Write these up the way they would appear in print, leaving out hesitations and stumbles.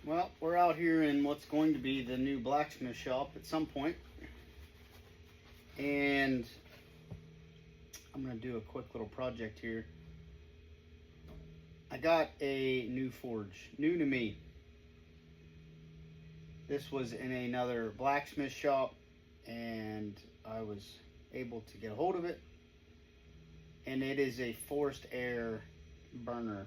Well, we're out here in what's going to be the new blacksmith shop at some point. And I'm going to do a quick little project here. I got a new forge, new to me. This was in another blacksmith shop and I was able to get a hold of it. And it is a forced air burner.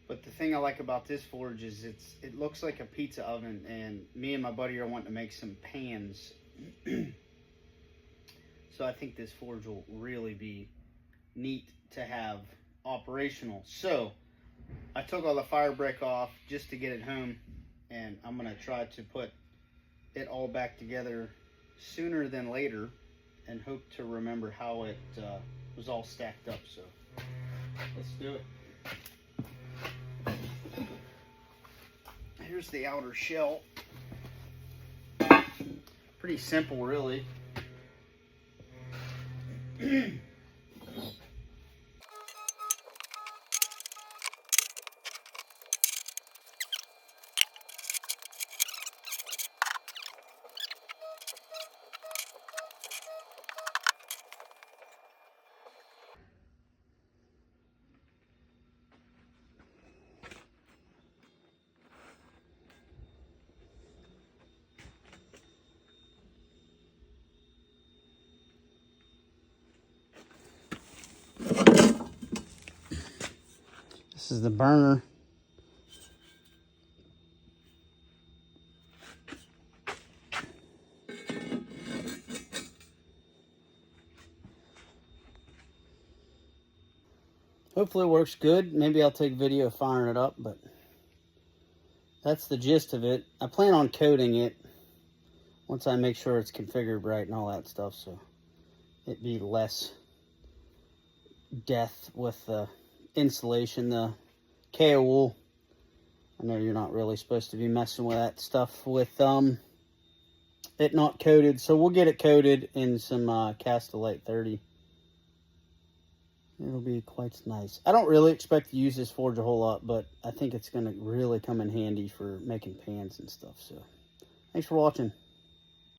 But the thing I like about this forge is it looks like a pizza oven, and me and my buddy are wanting to make some pans. So I think this forge will really be neat to have operational. So I took all the fire brick off just to get it home, and I'm gonna try to put it all back together sooner than later and hope to remember how it was all stacked up. So let's do it. Here's the outer shell. Pretty simple, really. This is the burner. Hopefully it works good. Maybe I'll take video of firing it up, but that's the gist of it. I plan on coating it once I make sure it's configured right and all that stuff, so it'd be less death with the insulation. The KO wool, I know you're not really supposed to be messing with that stuff with it not coated, so we'll get it coated in some Castellite 30. It'll be quite nice. I don't really expect to use this forge a whole lot, but I think it's going to really come in handy for making pans and stuff. So thanks for watching.